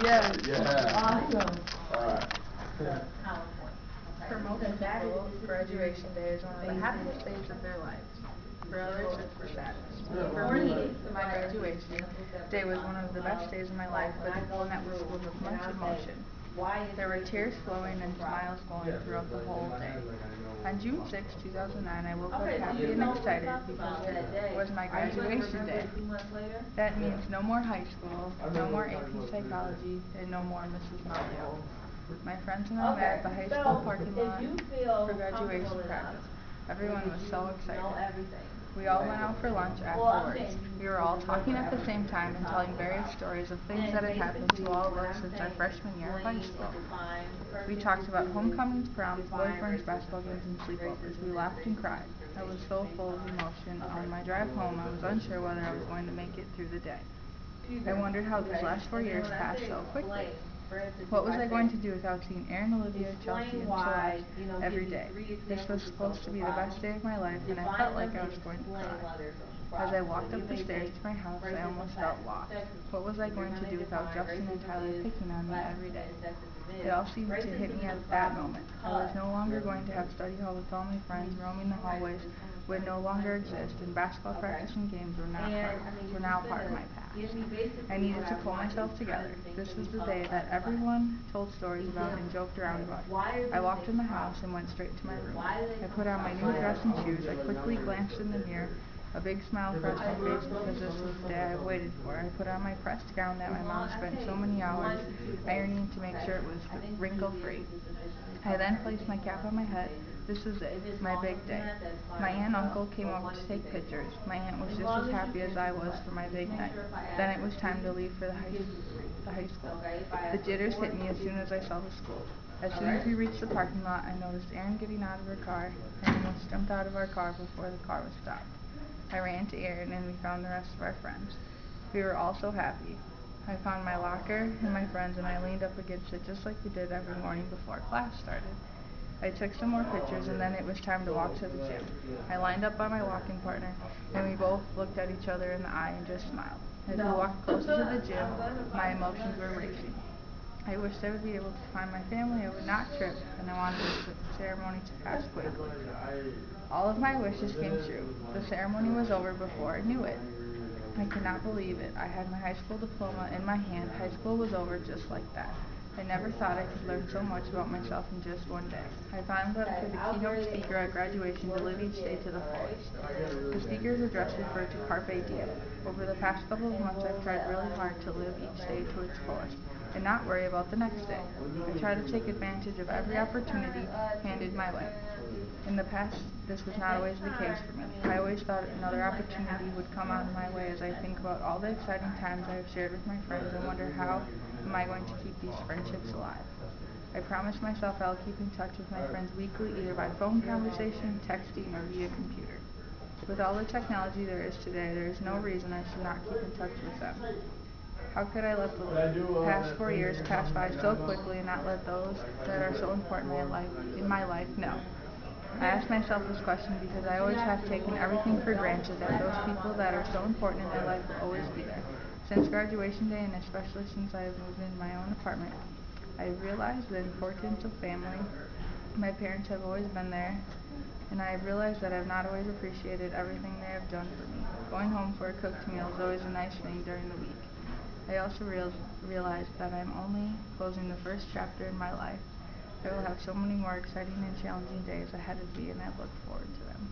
Yes. Yeah. Awesome. Alright. For most people, graduation day is one of the happiest days of their lives. For others, it's the saddest. For me, my graduation day was one of the best days of my life, but one that was filled with much emotion. There were tears flowing and smiles glowing throughout the whole day. On June 6, 2009, I woke up happy and excited because it was my graduation day. That means no more high school, no more AP Psychology, and no more Mrs. Mario. My friends and I met at the high school parking lot for graduation practice. Everyone was so excited. We all went out for lunch afterwards. We were all talking at the same time and telling various stories of things that had happened to all of us since our freshman year of high school. We talked about homecomings, proms, boyfriends, basketball games, and sleepovers. We laughed and cried. I was so full of emotion. On my drive home, I was unsure whether I was going to make it through the day. I wondered how these last 4 years passed so quickly. What was I going to do without seeing Aaron, Olivia, Chelsea, and Celeste every day? This was supposed to be the best day of my life, and I felt like I was going to cry. As I walked up the stairs to my house, I almost felt lost. What was I going to do without Justin and Tyler picking on me every day? It all seemed to hit me at that moment. I was no longer going to have study hall with all my friends. Roaming the hallways would no longer exist, and basketball practice and games were now part of my past. I needed to pull myself together. This was the day that everyone told stories about and joked around about. I walked in the house and went straight to my room. I put on my new dress and shoes. I quickly glanced in the mirror. A big smile crossed my face because this was the day I waited for. I put on my pressed gown that my mom spent so many hours ironing to make sure it was wrinkle-free. I then placed my cap on my head. This was it, my big day. My aunt and uncle came over to take pictures. My aunt was just as happy as I was for my big night. Then it was time to leave for the high school. The jitters hit me as soon as I saw the school. As soon as we reached the parking lot, I noticed Erin getting out of her car. I almost jumped out of our car before the car was stopped. I ran to Erin and we found the rest of our friends. We were all so happy. I found my locker and my friends and I leaned up against it just like we did every morning before class started. I took some more pictures and then it was time to walk to the gym. I lined up by my walking partner and we both looked at each other in the eye and just smiled. As we walked closer to the gym, my emotions were racing. I wished I would be able to find my family, I would not trip, and I wanted the ceremony to pass quickly. All of my wishes came true. The ceremony was over before I knew it. I could not believe it. I had my high school diploma in my hand. High school was over just like that. I never thought I could learn so much about myself in just one day. I signed up for the keynote speaker at graduation to live each day to the fullest. The speaker's address referred to Carpe Diem. Over the past couple of months, I've tried really hard to live each day to its fullest and not worry about the next day. I try to take advantage of every opportunity handed my way. In the past, this was not always the case for me. I always thought another opportunity would come on my way as I think about all the exciting times I have shared with my friends and wonder how am I going to keep these friendships alive. I promised myself I'll keep in touch with my friends weekly, either by phone conversation, texting, or via computer. With all the technology there is today, there is no reason I should not keep in touch with them. How could I let the past 4 years pass by so quickly and not let those that are so important in my life know? I ask myself this question because I always have taken everything for granted that those people that are so important in my life will always be there. Since graduation day, and especially since I have moved into my own apartment, I have realized the importance of family. My parents have always been there, and I have realized that I have not always appreciated everything they have done for me. Going home for a cooked meal is always a nice thing during the week. I also realized that I am only closing the first chapter in my life. I will have so many more exciting and challenging days ahead of me, and I look forward to them.